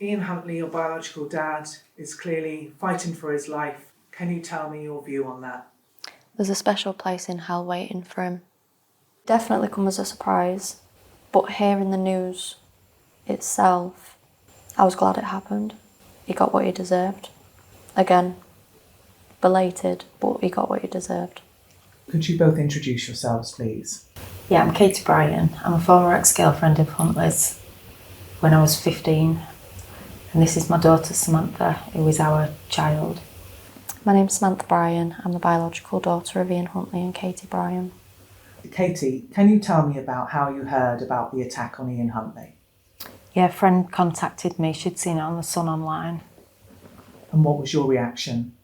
Ian Huntley, your biological dad, is clearly fighting for his life. Can you tell me your view on that? There's a special place in hell waiting for him. Definitely come as a surprise, but hearing the news itself, I was glad it happened. He got what he deserved. Again, belated, but he got what he deserved. Could you both introduce yourselves, please? Yeah, I'm Samantha Bryan. I'm a former ex-girlfriend of Huntley's when I was 15. And this is my daughter Samantha, who is our child. My name's Samantha Bryan. I'm the biological daughter of Ian Huntley and Katie Bryan. Katie, can you tell me about how you heard about the attack on Ian Huntley? Yeah, a friend contacted me. She'd seen it on the Sun online. And what was your reaction?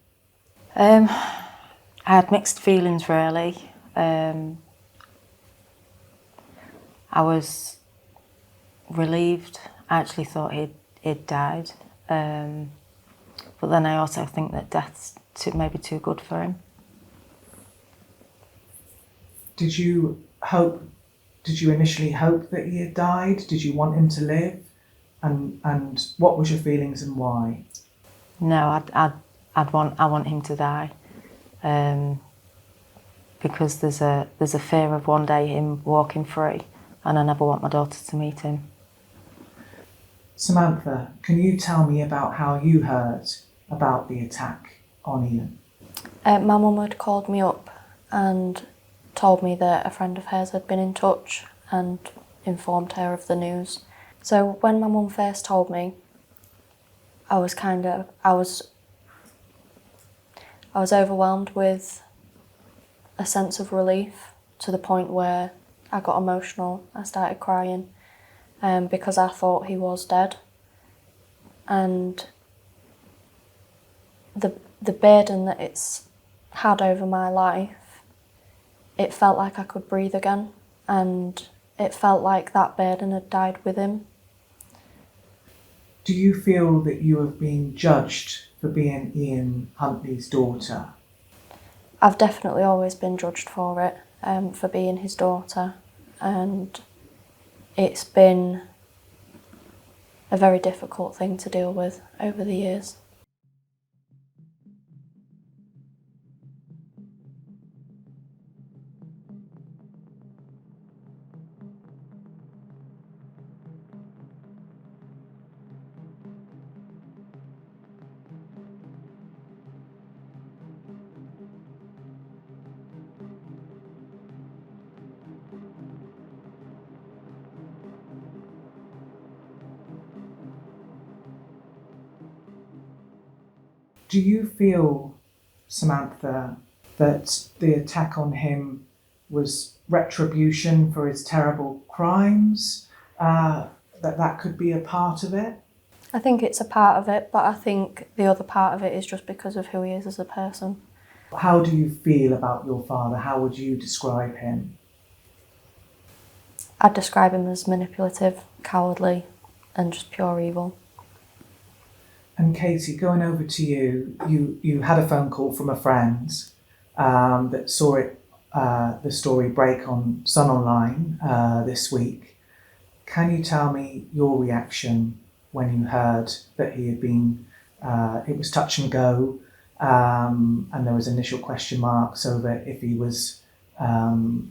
I had mixed feelings, really. I was relieved. I actually thought he'd died. But then I also think that death's maybe too good for him. Did you initially hope that he had died? Did you want him to live? And what was your feelings and why? No, I want him to die. Because there's a fear of one day him walking free, and I never want my daughter to meet him. Samantha, can you tell me about how you heard about the attack on Ian? My mum had called me up and told me that a friend of hers had been in touch and informed her of the news. So when my mum first told me, I was overwhelmed with a sense of relief to the point where I got emotional. I started crying because I thought he was dead. And the burden that it's had over my life, it felt like I could breathe again, and it felt like that burden had died with him. Do you feel that you have been judged for being Ian Huntley's daughter? I've definitely always been judged for it, for being his daughter, and it's been a very difficult thing to deal with over the years. Do you feel, Samantha, that the attack on him was retribution for his terrible crimes? That could be a part of it? I think it's a part of it, but I think the other part of it is just because of who he is as a person. How do you feel about your father? How would you describe him? I'd describe him as manipulative, cowardly, and just pure evil. And Katie, going over to you, you had a phone call from a friend that saw the story break on Sun Online this week. Can you tell me your reaction when you heard that he had been, it was touch and go, and there was initial question marks over if he was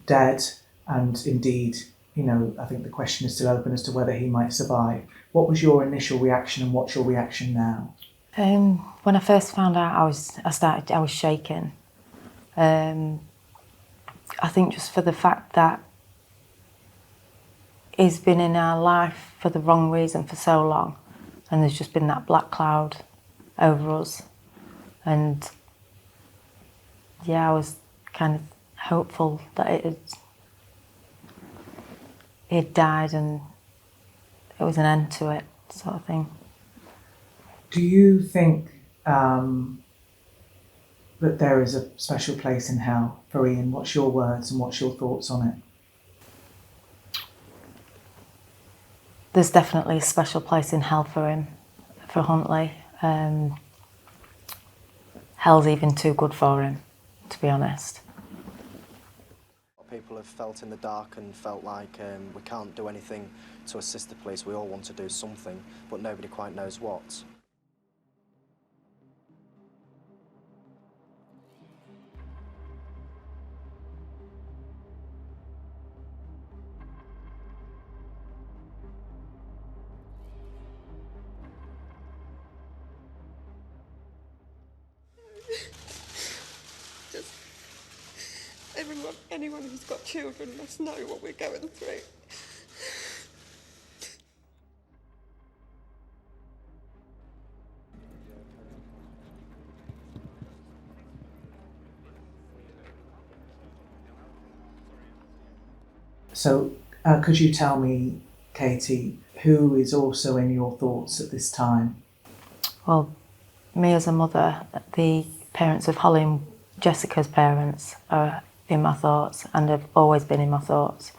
dead, and indeed, I think the question is still open as to whether he might survive. What was your initial reaction and what's your reaction now? When I first found out, I was shaking. I think just for the fact that he's been in our life for the wrong reason for so long, and there's just been that black cloud over us. And yeah, I was kind of hopeful that it died and it was an end to it, sort of thing. Do you think that there is a special place in hell for Ian? What's your words and what's your thoughts on it? There's definitely a special place in hell for him, for Huntley. Hell's even too good for him, to be honest. People have felt in the dark and felt like we can't do anything to assist the police. We all want to do something, but nobody quite knows what. Anyone who's got children must know what we're going through. So, could you tell me, Katie, who is also in your thoughts at this time? Well, me as a mother, the parents of Holly and Jessica's parents are in my thoughts and have always been in my thoughts.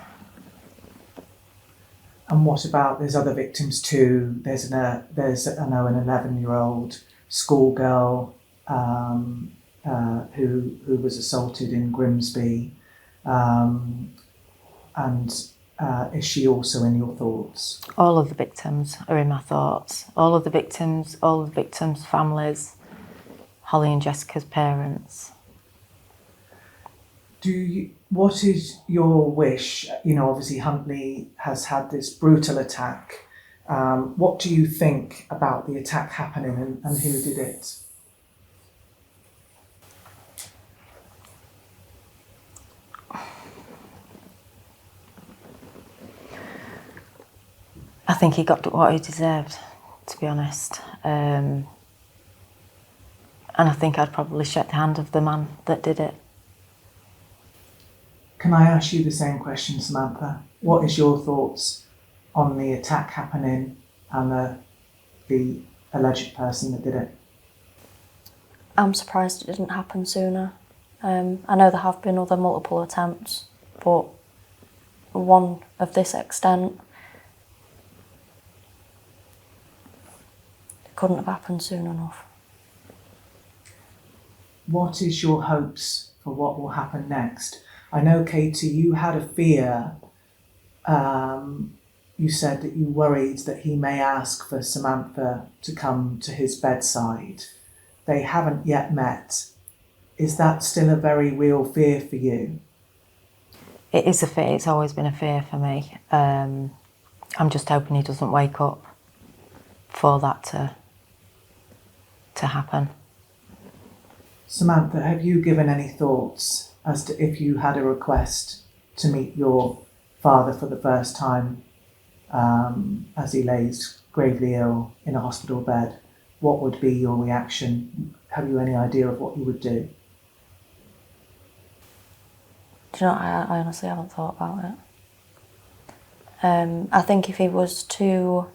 And what about, there's other victims too. There's I know an 11-year-old schoolgirl who was assaulted in Grimsby. Is she also in your thoughts? All of the victims are in my thoughts. All of the victims' families, Holly and Jessica's parents. What is your wish? You know, obviously Huntley has had this brutal attack. What do you think about the attack happening and who did it? I think he got what he deserved, to be honest. And I think I'd probably shake the hand of the man that did it. Can I ask you the same question, Samantha? What is your thoughts on the attack happening and the alleged person that did it? I'm surprised it didn't happen sooner. I know there have been other multiple attempts, but one of this extent couldn't have happened soon enough. What is your hopes for what will happen next? I know, Katie, you had a fear. You said that you worried that he may ask for Samantha to come to his bedside. They haven't yet met. Is that still a very real fear for you? It is a fear. It's always been a fear for me. I'm just hoping he doesn't wake up for that to happen. Samantha, have you given any thoughts as to if you had a request to meet your father for the first time as he lays gravely ill in a hospital bed? What would be your reaction? Have you any idea of what you would do? Do you know, I honestly haven't thought about it. I think if he was to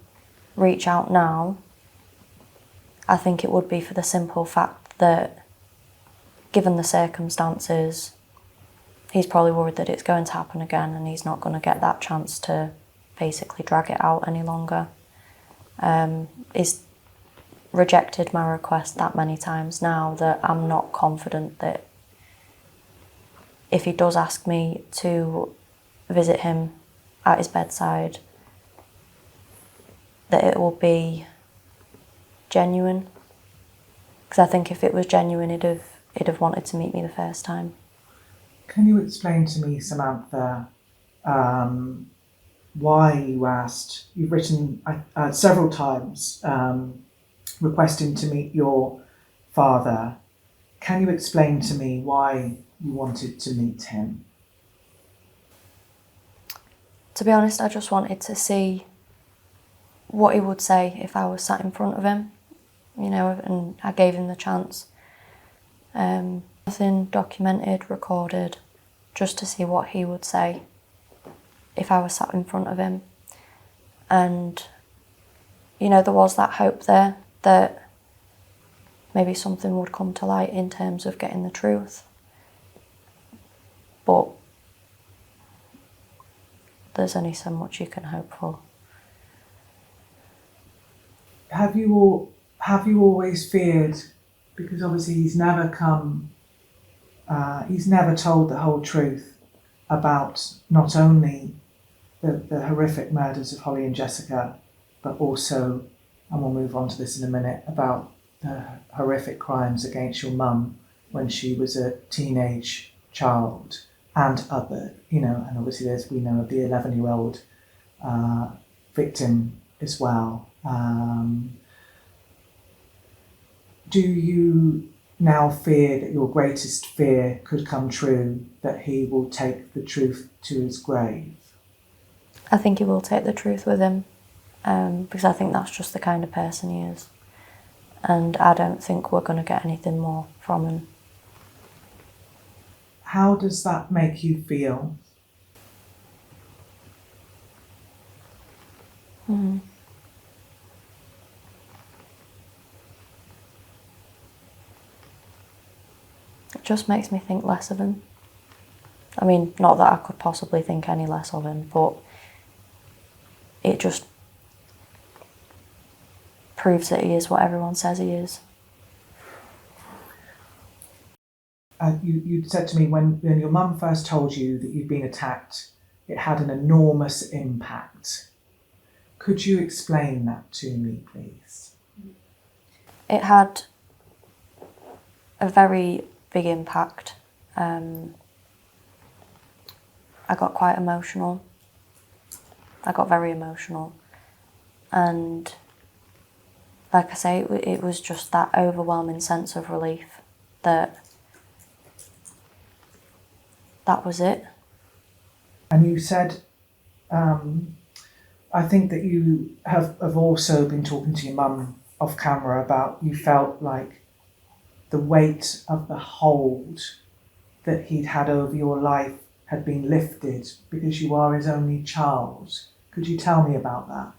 reach out now, I think it would be for the simple fact that, given the circumstances, he's probably worried that it's going to happen again and he's not going to get that chance to basically drag it out any longer. He's rejected my request that many times now that I'm not confident that if he does ask me to visit him at his bedside, that it will be genuine. Because I think if it was genuine, he'd have wanted to meet me the first time. Can you explain to me, Samantha, why you asked? You've written several times requesting to meet your father. Can you explain to me why you wanted to meet him? To be honest, I just wanted to see what he would say if I was sat in front of him, you know, and I gave him the chance. Nothing documented, recorded, just to see what he would say if I was sat in front of him. And, you know, there was that hope there that maybe something would come to light in terms of getting the truth. But there's only so much you can hope for. Have you always feared, because obviously he's never told the whole truth, about not only the horrific murders of Holly and Jessica, but also, and we'll move on to this in a minute, about the horrific crimes against your mum when she was a teenage child, and other, and obviously we know of the 11-year-old victim as well. Do you now fear that your greatest fear could come true, that he will take the truth to his grave? I think he will take the truth with him, because I think that's just the kind of person he is. And I don't think we're going to get anything more from him. How does that make you feel? It just makes me think less of him. I mean, not that I could possibly think any less of him, but it just proves that he is what everyone says he is. You said to me when your mum first told you that you'd been attacked, it had an enormous impact. Could you explain that to me, please? It had a very big impact. I got quite emotional. I got very emotional. And like I say, it was just that overwhelming sense of relief that was it. And you said, I think that you have also been talking to your mum off camera about you felt like the weight of the hold that he'd had over your life had been lifted because you are his only child. Could you tell me about that?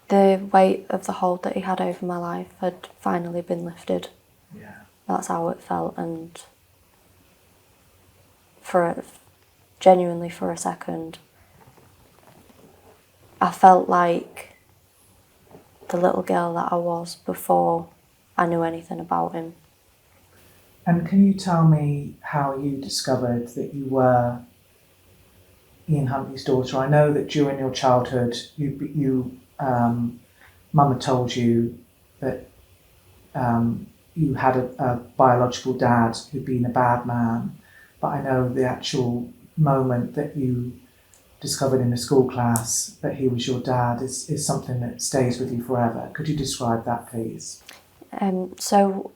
The weight of the hold that he had over my life had finally been lifted. Yeah. That's how it felt, and genuinely for a second, I felt like the little girl that I was before I knew anything about him. And can you tell me how you discovered that you were Ian Huntley's daughter? I know that during your childhood, Mum had told you that you had a biological dad who'd been a bad man, but I know the actual moment that you discovered in a school class that he was your dad is something that stays with you forever. Could you describe that, please? So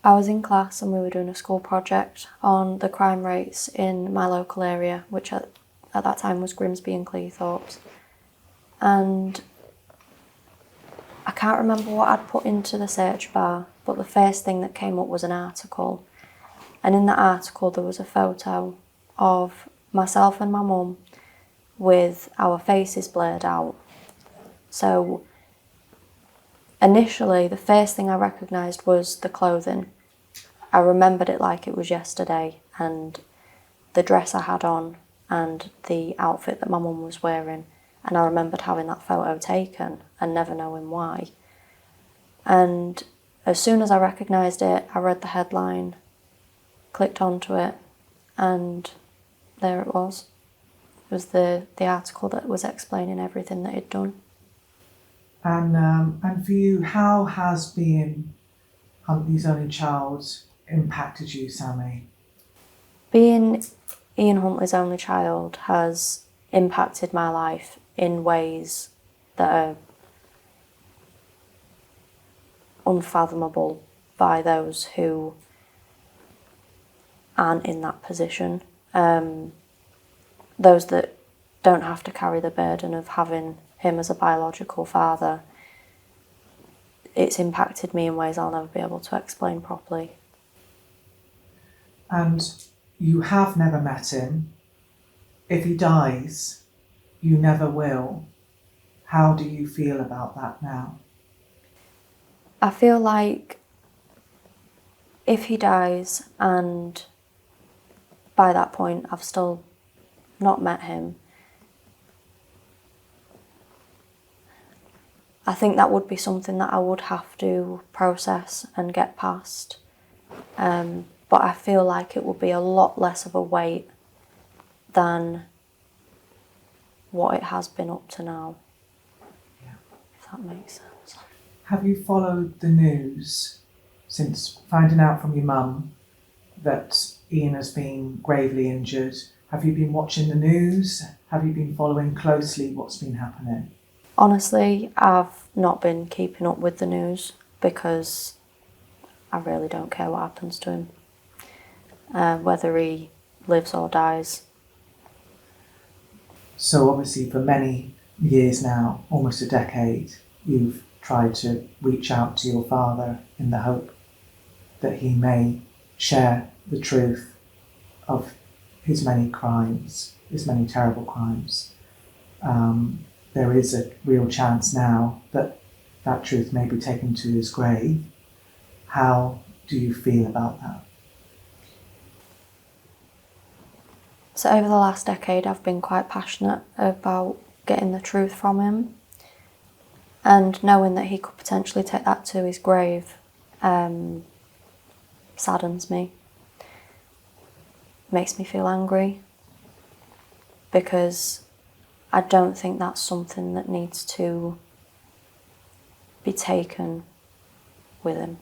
I was in class and we were doing a school project on the crime rates in my local area, which at that time was Grimsby and Cleethorpes. And I can't remember what I'd put into the search bar, but the first thing that came up was an article. And in that article there was a photo of myself and my mum with our faces blurred out. So initially the first thing I recognised was the clothing. I remembered it like it was yesterday, and the dress I had on and the outfit that my mum was wearing, and I remembered having that photo taken and never knowing why. And as soon as I recognised it, I read the headline, clicked onto it, and there it was. It was the article that was explaining everything that he'd done. And for you, how has being Huntley's only child impacted you, Sammy? Being Ian Huntley's only child has impacted my life in ways that are unfathomable by those who aren't in that position. Those that don't have to carry the burden of having him as a biological father, it's impacted me in ways I'll never be able to explain properly. And you have never met him. If he dies, you never will. How do you feel about that now? I feel like if he dies and by that point I've still not met him, I think that would be something that I would have to process and get past. but I feel like it will be a lot less of a weight than what it has been up to now. Yeah. If that makes sense. Have you followed the news since finding out from your mum that Ian has been gravely injured? Have you been watching the news? Have you been following closely what's been happening? Honestly, I've not been keeping up with the news because I really don't care what happens to him. Whether he lives or dies. So obviously for many years now, almost a decade, you've tried to reach out to your father in the hope that he may share the truth of his many crimes, his many terrible crimes. There is a real chance now that that truth may be taken to his grave. How do you feel about that? So over the last decade, I've been quite passionate about getting the truth from him, and knowing that he could potentially take that to his grave saddens me. Makes me feel angry, because I don't think that's something that needs to be taken with him.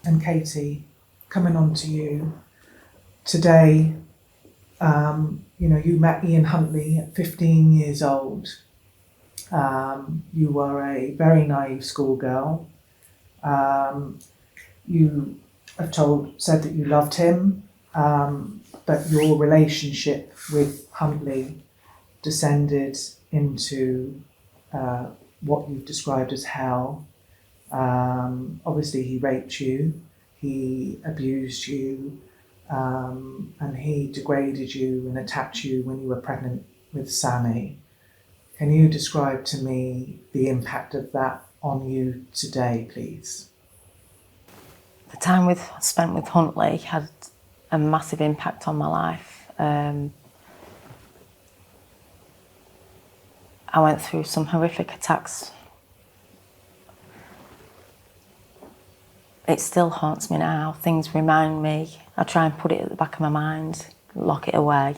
And Katie, coming on to you, today, you met Ian Huntley at 15 years old. You were a very naive schoolgirl. You have said that you loved him, but your relationship with Huntley descended into what you've described as hell. Obviously, he raped you, he abused you, and he degraded you and attacked you when you were pregnant with Sammy. Can you describe to me the impact of that on you today, please? The time spent with Huntley had a massive impact on my life. I went through some horrific attacks. It still haunts me now. Things remind me. I try and put it at the back of my mind, lock it away,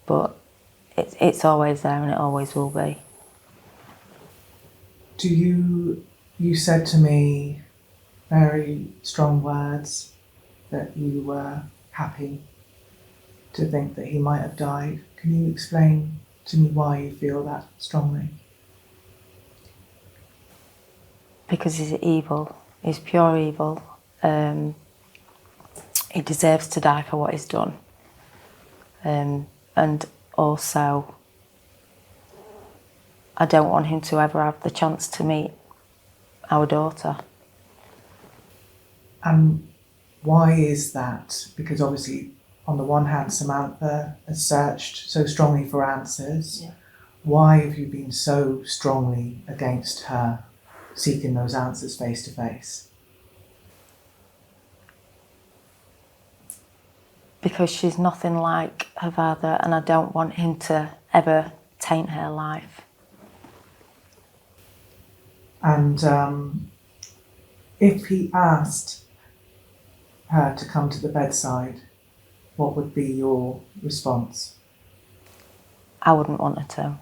but it's always there and it always will be. You said to me very strong words that you were happy to think that he might have died. Can you explain to me why you feel that strongly? Because he's evil. He's pure evil. He deserves to die for what he's done. And also, I don't want him to ever have the chance to meet our daughter. And why is that? Because obviously, on the one hand, Samantha has searched so strongly for answers. Yeah. Why have you been so strongly against her seeking those answers face to face? Because she's nothing like her father, and I don't want him to ever taint her life. And if he asked her to come to the bedside, what would be your response? I wouldn't want her to.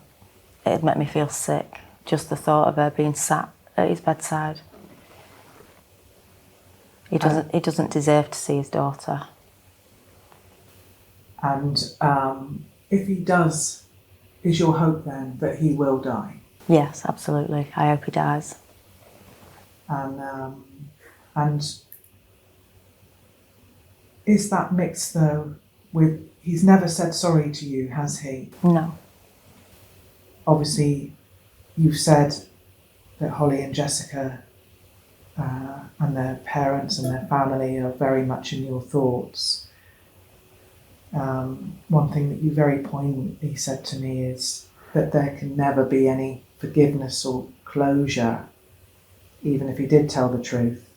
It'd make me feel sick, just the thought of her being sat at his bedside. He doesn't deserve to see his daughter. And if he does, is your hope then that he will die? Yes, absolutely. I hope he dies. And is that mixed though with, he's never said sorry to you, has he? No. Obviously, you've said that Holly and Jessica and their parents and their family are very much in your thoughts. One thing that you very poignantly said to me is that there can never be any forgiveness or closure, even if he did tell the truth.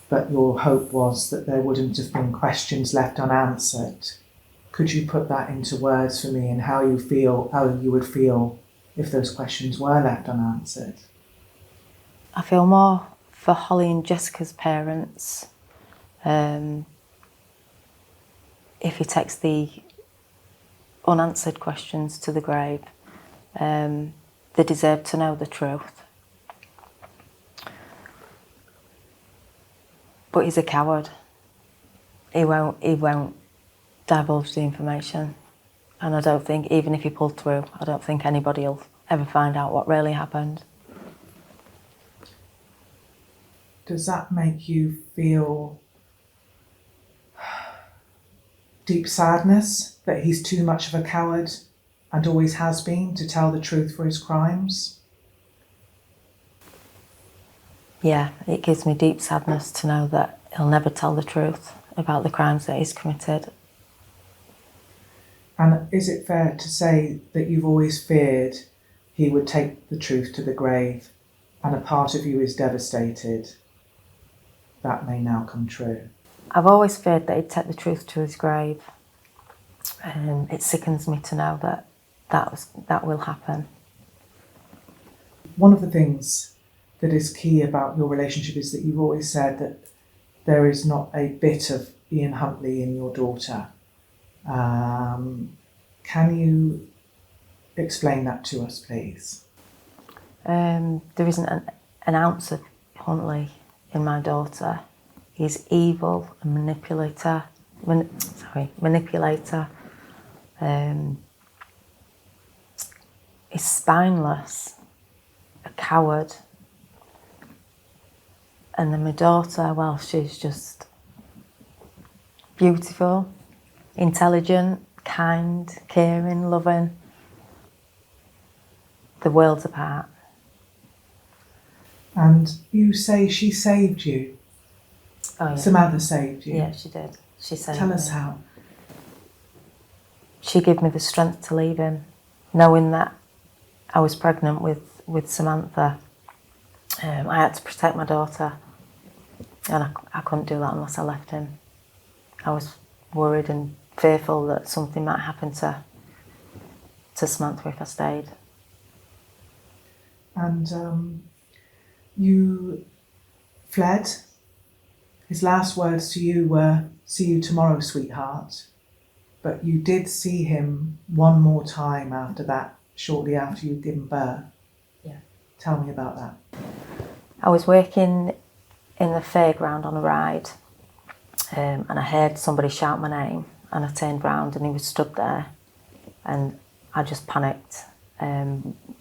But your hope was that there wouldn't have been questions left unanswered. Could you put that into words for me and how you would feel if those questions were left unanswered? I feel more for Holly and Jessica's parents If he takes the unanswered questions to the grave, they deserve to know the truth. But he's a coward. He won't divulge the information. And I don't think, even if he pulled through, I don't think anybody will ever find out what really happened. Does that make you feel deep sadness that he's too much of a coward and always has been to tell the truth for his crimes? Yeah, it gives me deep sadness to know that he'll never tell the truth about the crimes that he's committed. And is it fair to say that you've always feared he would take the truth to the grave, and a part of you is devastated that may now come true? I've always feared that he'd take the truth to his grave, and it sickens me to know that will happen. One of the things that is key about your relationship is that you've always said that there is not a bit of Ian Huntley in your daughter. Can you explain that to us, please? There isn't an ounce of Huntley in my daughter. He's evil, a manipulator. He's spineless, a coward. And then my daughter, well, she's just beautiful, intelligent, kind, caring, loving. The worlds apart. And you say she saved you. Oh, yeah. Samantha saved you. Yeah, she did. She saved Tell us me. how. She gave me the strength to leave him, knowing that I was pregnant with Samantha. I had to protect my daughter, and I couldn't do that unless I left him. I was worried and fearful that something might happen to Samantha if I stayed. And you fled. His last words to you were, "See you tomorrow, sweetheart." But you did see him one more time after that, shortly after you'd given birth. Yeah. Tell me about that. I was working in the fairground on a ride, and I heard somebody shout my name, and I turned round and he was stood there, and I just panicked,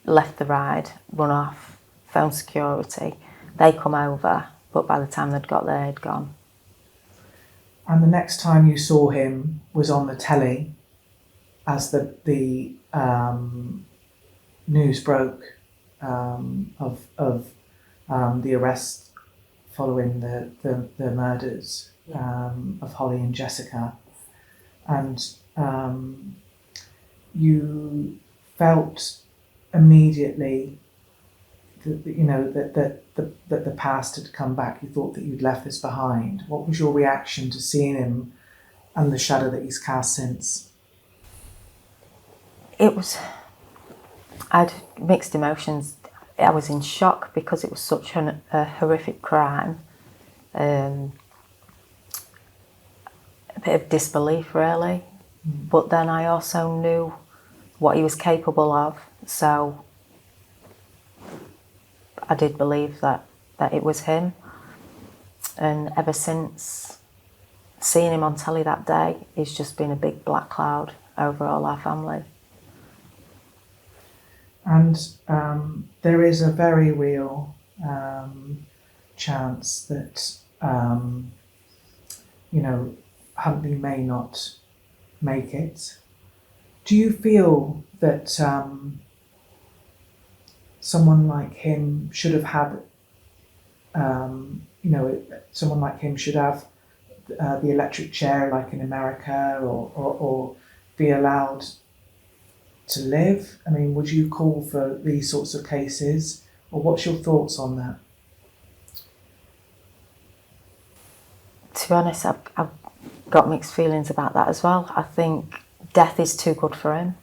left the ride, run off, phoned security. They come over, but by the time they'd got there, he'd gone. And the next time you saw him was on the telly as the news broke of the arrest following the murders of Holly and Jessica. And you felt immediately that the past had come back. You thought that you'd left this behind. What was your reaction to seeing him and the shadow that he's cast since? I had mixed emotions. I was in shock because it was such a horrific crime. A bit of disbelief, really. But then I also knew what he was capable of, so I did believe that it was him. And ever since seeing him on telly that day, it's just been a big black cloud over all our family. And there is a very real chance that, Huntley may not make it. Do you feel that someone like him should have had, someone like him should have the electric chair like in America, or be allowed to live? I mean, would you call for these sorts of cases, or what's your thoughts on that? To be honest, I've got mixed feelings about that as well. I think death is too good for him.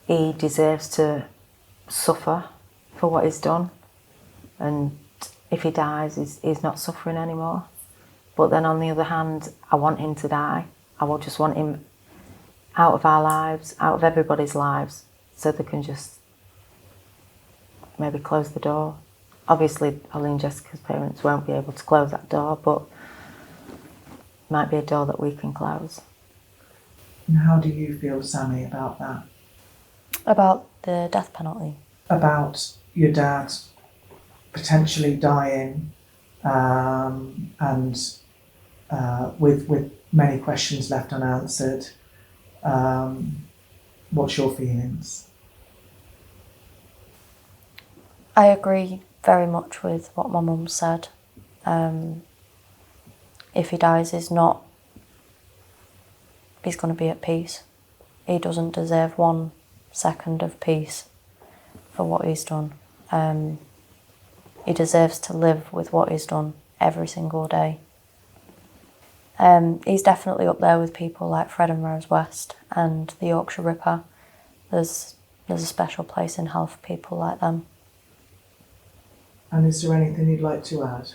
He deserves to suffer for what he's done, and if he dies, he's not suffering anymore. But then on the other hand, I want him to die. I will just want him out of our lives, out of everybody's lives, so they can just maybe close the door. Obviously, Ollie and Jessica's parents won't be able to close that door, but it might be a door that we can close. And how do you feel, Sammy, about that? About the death penalty? About your dad potentially dying, and with many questions left unanswered. What's your feelings? I agree very much with what my mum said. If he dies, he's going to be at peace. He doesn't deserve 1 second of peace for what he's done. He deserves to live with what he's done every single day. He's definitely up there with people like Fred and Rose West and the Yorkshire Ripper. There's a special place in hell for people like them. And is there anything you'd like to add?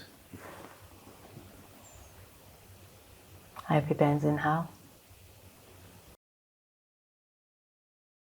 I hope he burns in hell.